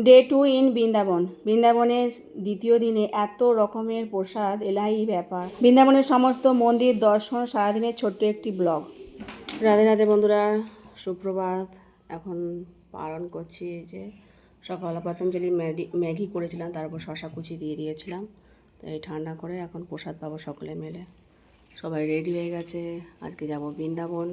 Day 2 in Vrindavan. বৃন্দাবনের দ্বিতীয় দিনে এত রকমের প্রসাদ, এলাহি ব্যাপার। বৃন্দাবনের সমস্ত মন্দির দর্শন, সারাদিনের ছোট্ট একটি ব্লগ। রাধে রাধে বন্ধুরা, সুপ্রভাত। এখন পালন করছি এই যে সকালবেলা পতঞ্জলি ম্যাগি করেছিলাম, তার উপর শশা কুচি দিয়ে দিয়েছিলাম। তো এই ঠান্ডা করে এখন প্রসাদ পাবো সকলে মিলে। সবাই রেডি হয়ে গেছে, আজকে যাব বৃন্দাবন।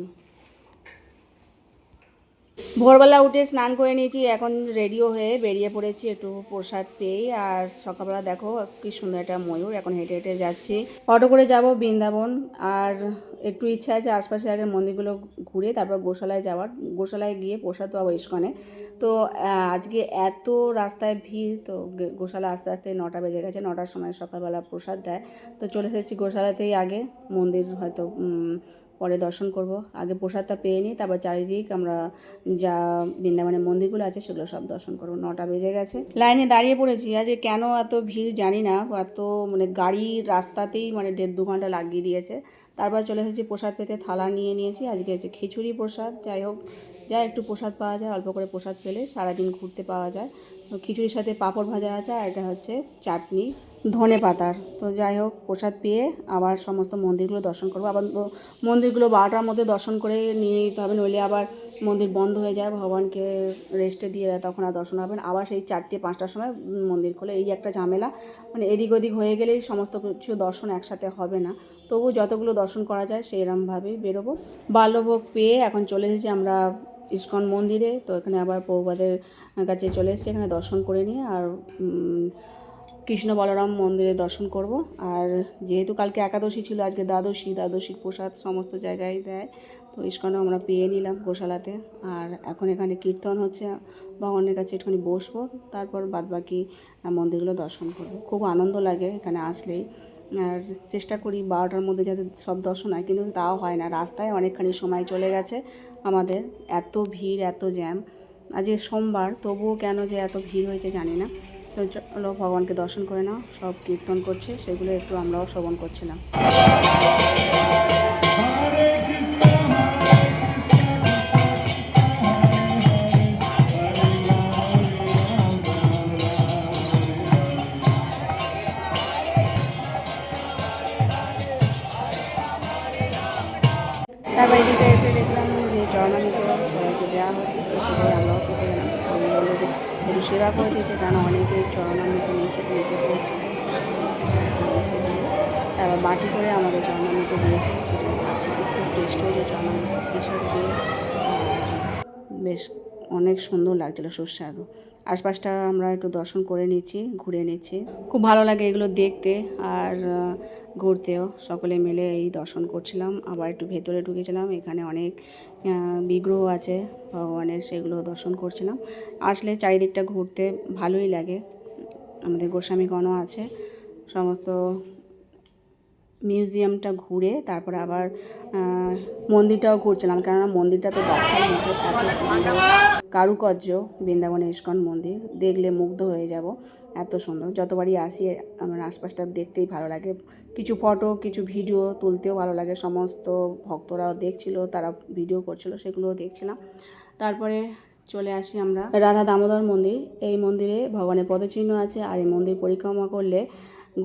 ভোরবেলা উঠে স্নান করে নিয়েছি, এখন রেডিও হয়ে বেরিয়ে পড়েছি একটু প্রসাদ পেয়ে। আর সকালবেলা দেখো কি সুন্দর একটা ময়ূর, এখন হেঁটে হেঁটে যাচ্ছি। অটো করে যাব বৃন্দাবন। আর একটু ইচ্ছা আছে আশপাশের আগের মন্দিরগুলো ঘুরে তারপর গোশালায় যাওয়ার। গোশালায় গিয়ে প্রসাদ পাবো ইস্কনে। তো আজকে এত রাস্তায় ভিড়, তো গোশালা আস্তে আস্তে 9টা বেজে গেছে। 9টার সময় সকালবেলা প্রসাদ দেয়। তো চলে এসেছি গোশালাতেই, আগে মন্দির হয়তো পরে দর্শন করব। আগে প্রসাদটা পেয়ে নিই, তারপর চারিদিক আমরা যা বৃন্দাবনের মন্দিরগুলো আছে সেগুলো সব দর্শন করবো। 9টা বেজে গেছে, লাইনে দাঁড়িয়ে পড়েছি। আজকে কেন এত ভিড় জানি না, এত গাড়ি রাস্তাতেই 1.5-2 ঘন্টা লাগিয়ে দিয়েছে। তারপর চলে এসেছি প্রসাদ পেতে, থালা নিয়ে নিয়েছি। আজকে হচ্ছে খিচুড়ি প্রসাদ। যাই হোক, যা একটু প্রসাদ পাওয়া যায়, অল্প করে প্রসাদ পেলে সারাদিন ঘুরতে পাওয়া যায়। তো খিচুড়ির সাথে পাঁপড় ভাজা আছে, আর এটা হচ্ছে চাটনি ধনে পাতার। তো যাই হোক, প্রসাদ পেয়ে আবার সমস্ত মন্দিরগুলো দর্শন করবো। আবার মন্দিরগুলো 12টার মধ্যে দর্শন করে নিয়ে নিতে হবে, নইলে আবার মন্দির বন্ধ হয়ে যায়, ভগবানকে রেস্টে দিয়ে দেয়, তখন আর দর্শন হবে না। আবার সেই 4টে-5টার সময় মন্দির খোলে, এই একটা ঝামেলা। এদিক ওদিক হয়ে গেলেই সমস্ত কিছু দর্শন একসাথে হবে না। তবু যতগুলো দর্শন করা যায় সেইরকমভাবেই বেরোবো। বাল্যভোগ পেয়ে এখন চলে এসেছি আমরা ইস্কন মন্দিরে। তো এখানে আবার প্রভুপাদের কাছে চলে এসেছি, এখানে দর্শন করে নিয়ে আর কৃষ্ণ বলরাম মন্দিরে দর্শন করব। আর যেহেতু কালকে একাদশী ছিল, আজকে দ্বাদশীর প্রসাদ সমস্ত জায়গায় দেয়। তো ইস্কনেও আমরা পেয়ে নিলাম গোশালাতে। আর এখন এখানে কীর্তন হচ্ছে, ভগবানের কাছে একটুখানি বসবো, তারপর বাদবাকি মন্দিরগুলো দর্শন করব। খুব আনন্দ লাগে এখানে আসলেই। আর চেষ্টা করি 12টার মধ্যে যাতে সব দর্শন হয়, কিন্তু তাও হয় না। রাস্তায় অনেকখানি সময় চলে গেছে আমাদের, এত ভিড়, এত জ্যাম। আজকে সোমবার, তবুও কেন যে এত ভিড় হয়েছে জানি না। তো চলো ভগবানকে দর্শন করে নাও। সব কীর্তন করছে, সেগুলো একটু আমরাও শ্রবণ করছিলাম। তারপর এদিকে এসে দেখলাম যে চরণামৃত সবাইকে দেওয়া হচ্ছে, তো সেটাই আমরাও খেতে গেলাম। আমি বললো যে একটু সেবা করে দিতে, কারণ অনেকেই চরণামৃত নিচে নিতে পড়ছে। তারপর বাটি করে আমাদের চরণামৃত দিয়েছে, খুব টেস্ট হয়েছে চরণামৃত, কেশর দিয়ে বেশ অনেক সুন্দর লাগছিলো, সুস্বাদু। আশপাশটা আমরা একটু দর্শন করে নিচ্ছি, ঘুরে নিচ্ছি। খুব ভালো লাগে এগুলো দেখতে আর ঘুরতেও। সকলে মিলে এই দর্শন করছিলাম। আবার একটু ভেতরে ঢুকেছিলাম, এখানে অনেক বিগ্রহ আছে ভগবানের, সেগুলো দর্শন করছিলাম। আসলে চারিদিকটা ঘুরতে ভালোই লাগে। আমাদের গোস্বামীগণও আছে, সমস্ত মিউজিয়ামটা ঘুরে তারপর আবার মন্দিরটাও ঘুরছিলাম, কেননা মন্দিরটা তো দেখার মতো, এত সুন্দর কারুকার্য। বৃন্দাবনের ইস্কন মন্দির দেখলে মুগ্ধ হয়ে যাব, এত সুন্দর। যতবারই আসি আমার আশপাশটা দেখতেই ভালো লাগে। কিছু ফটো, কিছু ভিডিও তুলতেও ভালো লাগে। সমস্ত ভক্তরাও দেখছিল, তারা ভিডিও করছিল, সেগুলোও দেখছিলাম। তারপরে চলে আসি আমরা রাধা দামোদর মন্দির। এই মন্দিরে ভগবানের পদচিহ্ন আছে, আর এই মন্দির পরিক্রমা করলে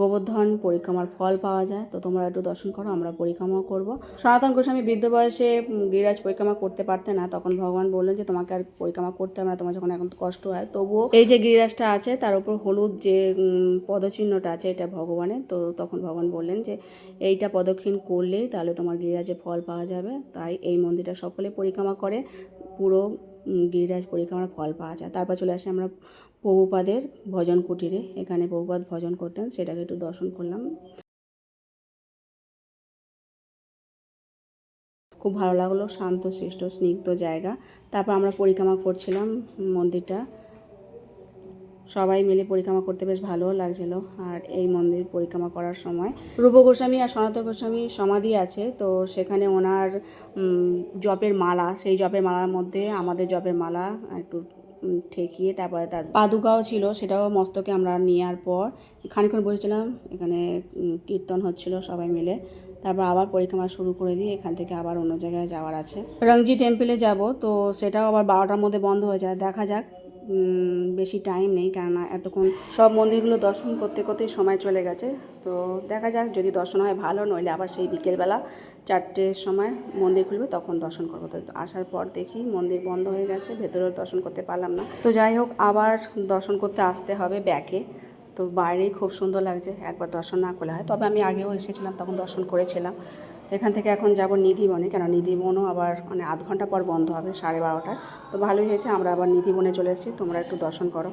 গোবর্ধন পরিক্রমার ফল পাওয়া যায়। তো তোমরা একটু দর্শন করো, আমরা পরিক্রমাও করব। সনাতন গোস্বামী বৃদ্ধ বয়সে গিরিরাজ পরিক্রমা করতে পারতে না, তখন ভগবান বললেন যে তোমাকে আর পরিক্রমা করতে হবে না, তোমার যখন এখন কষ্ট হয়। তবুও এই যে গিরিরাজটা আছে তার উপর হলুদ যে পদচিহ্নটা আছে, এটা ভগবানের। তো তখন ভগবান বললেন যে এইটা প্রদক্ষিণ করলেই তাহলে তোমার গিরিরাজের ফল পাওয়া যাবে। তাই এই মন্দিরটা সকলে পরিক্রমা করে, পুরো গিরিরাজ পরিক্রমার ফল পাওয়া যায়। তারপর চলে আসি আমরা প্রভুপাদের ভজন কুটিরে। এখানে প্রভুপাদ ভজন করতেন, সেটাকে একটু দর্শন করলাম। খুব ভালো লাগলো, শান্ত শিষ্ট স্নিগ্ধ জায়গা। তারপর আমরা পরিক্রমা করছিলাম মন্দিরটা, সবাই মিলে পরিক্রমা করতে বেশ ভালোও লাগছিলো। আর এই মন্দির পরিক্রমা করার সময় রূপ গোস্বামী আর সনাতন গোস্বামী সমাধি আছে, তো সেখানে ওনার জপের মালা, সেই জপের মালার মধ্যে আমাদের জপের মালা একটু ঠেকিয়ে, তারপরে তার পাদুকাও ছিল, সেটাও মস্তকে আমরা নেওয়ার পর খানিকক্ষণ বসেছিলাম। এখানে কীর্তন হচ্ছিল সবাই মিলে। তারপর আবার পরিক্রমা শুরু করে দিয়ে এখান থেকে আবার অন্য জায়গায় যাওয়ার আছে, রংজি টেম্পলে যাব। তো সেটাও আবার 12টার মধ্যে বন্ধ হয়ে যায়, দেখা যাক বেশি টাইম নেই, কেননা এতক্ষণ সব মন্দিরগুলো দর্শন করতে করতেই সময় চলে গেছে। তো দেখা যাক, যদি দর্শন হয় ভালো, নইলে আবার সেই বিকেলবেলা 4টের সময় মন্দির খুলবে, তখন দর্শন করবো। তো আসার পর দেখি মন্দির বন্ধ হয়ে গেছে, ভেতরেও দর্শন করতে পারলাম না। তো যাই হোক, আবার দর্শন করতে আসতে হবে ব্যাকে। তো বাইরেই খুব সুন্দর লাগছে, একবার দর্শন না করলে হয়। তবে আমি আগেও এসেছিলাম, তখন দর্শন করেছিলাম। এখান থেকে এখন যাব নিধিবনে, কেন নিধিবনও আবার মানে আধ ঘন্টা পর বন্ধ হবে, 12:30টায়। তো ভালোই হয়েছে, আমরা আবার নিধিবনে চলে এসেছি। তোমরা একটু দর্শন করো।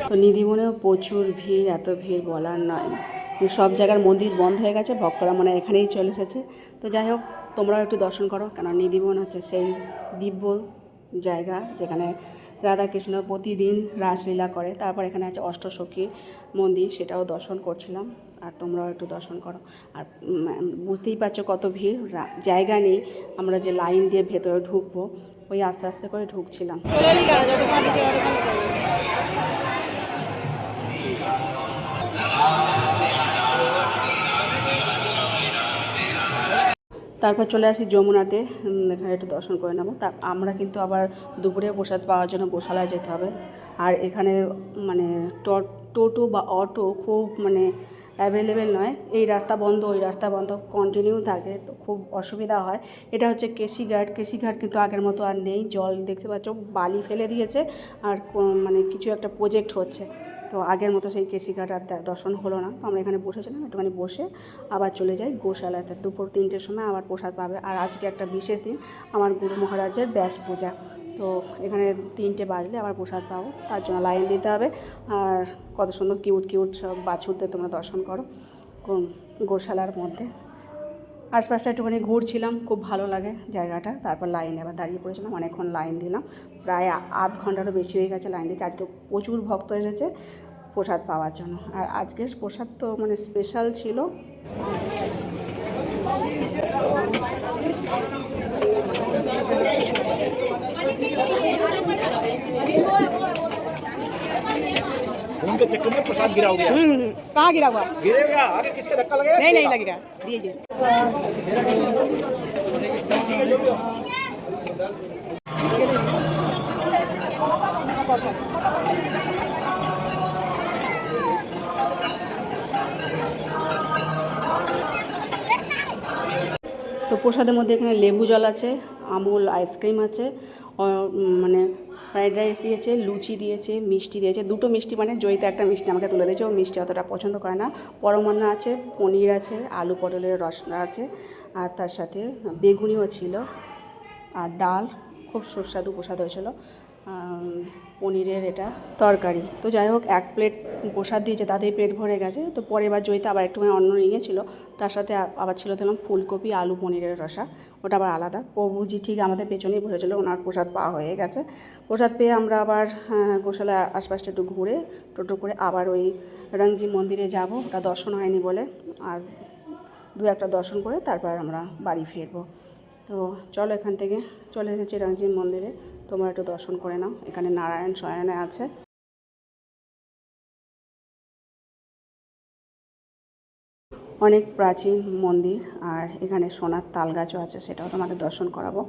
তো নিধিবনেও প্রচুর ভিড়, এত ভিড় বলার নয়। সব জায়গার মন্দির বন্ধ হয়ে গেছে, ভক্তরা মানে এখানেই চলে এসেছে। তো যাই হোক, তোমরাও একটু দর্শন করো, কেন নিধিবন হচ্ছে সেই দিব্য জায়গা যেখানে রাধাকৃষ্ণ প্রতিদিন রাসলীলা করে। তারপর এখানে আছে অষ্টসখী মন্দির, সেটাও দর্শন করছিলাম। আর তোমরাও একটু দর্শন করো। আর বুঝতেই পারছো কত ভিড়, জায়গা নেই। আমরা যে লাইন দিয়ে ভেতরে ঢুকবো, ওই আস্তে আস্তে করে ঢুকছিলাম। তারপর চলে আসি যমুনাতে, এখানে একটু দর্শন করে নেবো। আমরা কিন্তু আবার দুপুরে প্রসাদ পাওয়ার জন্য গোশালায় যেতে হবে। আর এখানে মানে টোটো বা অটো খুব মানে অ্যাভেলেবেল নয়। এই রাস্তা বন্ধ, ওই রাস্তা বন্ধ, কন্টিনিউ থাকে, তো খুব অসুবিধা হয়। এটা হচ্ছে কেশিঘাট। কেশিঘাট কিন্তু আগের মতো আর নেই, জল দেখতে পাচ্ছ বালি ফেলে দিয়েছে। আর মানে কিছু একটা প্রজেক্ট হচ্ছে, তো আগের মতো সেই কেশিঘাট আর দর্শন হলো না। তো আমরা এখানে বসেছিলাম, একটুখানি বসে আবার চলে যাই গোশালাতে। দুপুর 3টের সময় আবার প্রসাদ পাবে। আর আজকে একটা বিশেষ দিন, আমার গুরু মহারাজের ব্যাস পূজা। তো এখানে 3টে বাজলে আবার প্রসাদ পাবো, তার জন্য লাইন দিতে হবে। আর কত সুন্দর কিউট কিউট সব বাছুরদের তোমরা দর্শন করো গোশালার মধ্যে। আশপাশটা একটুখানি ঘুরছিলাম, খুব ভালো লাগে জায়গাটা। তারপর লাইনে আবার দাঁড়িয়ে পড়েছিলাম, অনেকক্ষণ লাইন দিলাম, প্রায় আধ ঘন্টারও বেশি হয়ে গেছে লাইন দিচ্ছে। আজকে প্রচুর ভক্ত এসেছে প্রসাদ পাওয়ার জন্য। আর আজকের প্রসাদ তো মানে স্পেশাল ছিল। उनके चक्कर में प्रसाद गिरा हो गया। कहाँ गिरा हुआ? गिरेगा, आगे किसका धक्का लगेगा? नहीं लगेगा, दीजिए। তো প্রসাদের মধ্যে এখানে লেবু জল আছে, আমুল আইসক্রিম আছে, মানে ফ্রাইড রাইস দিয়েছে, লুচি দিয়েছে, মিষ্টি দিয়েছে। 2টো মিষ্টি, মানে জয়িতা একটা মিষ্টি আমাকে তুলে দিয়েছে, ও মিষ্টি অতটা পছন্দ করে না। পরমান্ন আছে, পনির আছে, আলু পটলের রস আছে, আর তার সাথে বেগুনিও ছিল, আর ডাল। খুব সুস্বাদু প্রসাদ হয়েছিল। পনিরের এটা তরকারি। তো যাই হোক, 1 প্লেট প্রসাদ দিয়েছে, তাতেই পেট ভরে গেছে। তো পরের বার জয়িতা আবার একটুখানি অন্ন নিয়েছিল, তার সাথে আবার ছিল দিলাম ফুলকপি আলু পনিরের রসা, ওটা আবার আলাদা। প্রভুজি ঠিক আমাদের পেছনেই বসেছিল, ওনার প্রসাদ পাওয়া হয়ে গেছে। প্রসাদ পেয়ে আমরা আবার গোশালা আশপাশটা একটু ঘুরে টোটো করে আবার ওই রংজি মন্দিরে যাব, ওটা দর্শন হয়নি বলে। আর 2-1টা দর্শন করে তারপর আমরা বাড়ি ফিরবো। তো চলো, এখান থেকে চলে এসেছি রংজি মন্দিরে, তোমরা একটু দর্শন করে নাও। এখানে নারায়ণ শয়নে আছে। অনেক প্রাচীন মন্দির, আর এখানে সোনার তাল গাছও আছে, সেটাও তোমাকে দর্শন করাবো।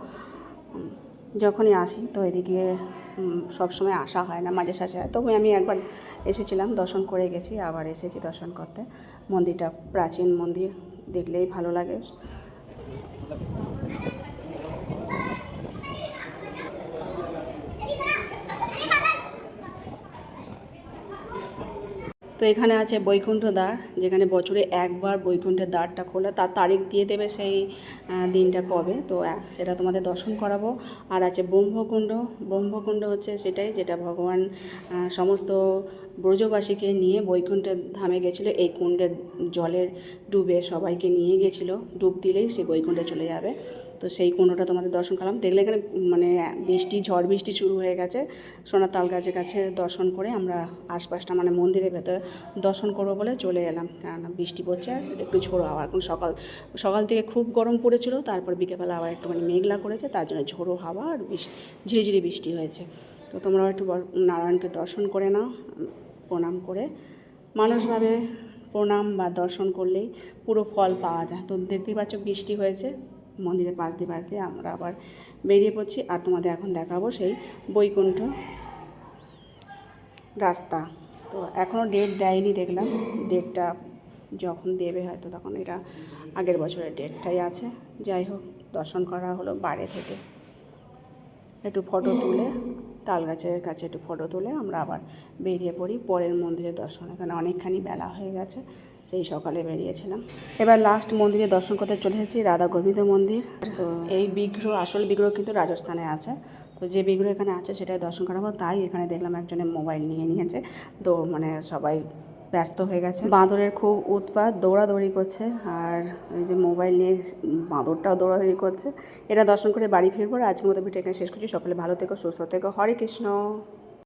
যখনই আসি তো এদিকে সবসময় আসা হয় না, মাঝে সাঝে হয়। তবে আমি একবার এসেছিলাম, দর্শন করে গেছি, আবার এসেছি দর্শন করতে। মন্দিরটা প্রাচীন মন্দির, দেখলেই ভালো লাগে। তো এখানে আছে বৈকুণ্ঠ দ্বার, যেখানে বছরে একবার বৈকুণ্ঠের দ্বারটা খোলা, তার তারিখ দিয়ে দেবে সেই দিনটা কবে, তো সেটা তোমাদের দর্শন করাবো। আর আছে ব্রহ্মকুণ্ড। ব্রহ্মকুণ্ড হচ্ছে সেটাই যেটা ভগবান সমস্ত ব্রজবাসীকে নিয়ে বৈকুণ্ঠের ধামে গেছিলো। এই কুণ্ডের জলের ডুবে সবাইকে নিয়ে গেছিলো, ডুব দিলেই সে বৈকুণ্ঠে চলে যাবে। তো সেই কুণ্ডটা তোমাদের দর্শন করলাম। দেখলে এখানে মানে ঝড় বৃষ্টি শুরু হয়ে গেছে। সোনার তাল গাছের কাছে দর্শন করে আমরা আশপাশটা মানে মন্দিরের ভেতরে দর্শন করবো বলে চলে এলাম, কেননা বৃষ্টি পড়ছে আর একটু ঝোড়ো হাওয়া। এখন সকাল থেকে খুব গরম পড়েছিল, তারপর বিকেলবেলা আবার একটুখানি মেঘলা করেছে, তার জন্য ঝোড়ো হাওয়া আর ঝিরিঝিরি বৃষ্টি হয়েছে। তো তোমরাও একটু নারায়ণকে দর্শন করে নাও, প্রণাম করে। মানুষভাবে প্রণাম বা দর্শন করলেই পুরো ফল পাওয়া যায়। তো দেখতেই পাচ্ছ বৃষ্টি হয়েছে, মন্দিরের পাশ দিয়ে আমরা আবার বেরিয়ে পড়ছি। আর তোমাদের এখন দেখাবো সেই বৈকুণ্ঠ রাস্তা। তো এখনও ডেট দেয়নি, দেখলাম ডেটটা যখন দেবে হয়তো তখন, এটা আগের বছরের ডেটটাই আছে। যাই হোক, দর্শন করা হলো বাইরে থেকে, একটু ফটো তুলে তাল গাছের কাছে একটু ফটো তুলে আমরা আবার বেরিয়ে পড়ি পরের মন্দিরের দর্শন। এখানে অনেকখানি বেলা হয়ে গেছে, সেই সকালে বেরিয়েছিলাম। এবার লাস্ট মন্দিরে দর্শন করতে চলে এসেছি, রাধা গোবিন্দ মন্দির। তো এই বিগ্রহ, আসল বিগ্রহ কিন্তু রাজস্থানে আছে। তো যে বিগ্রহ এখানে আছে সেটাই দর্শন করাবো। তাই এখানে দেখলাম একজনের মোবাইল নিয়ে নিয়েছে, তো মানে সবাই ব্যস্ত হয়ে গেছে। বাঁদরের খুব উৎপাত, দৌড়াদৌড়ি করছে, আর এই যে মোবাইল নিয়ে বাঁদরটাও দৌড়াদৌড়ি করছে। এটা দর্শন করে বাড়ি ফিরবো। আজকের মতো ভিডিও এখানে শেষ করছি। সকলে ভালো থেকো, সুস্থ থেকো। হরে কৃষ্ণ।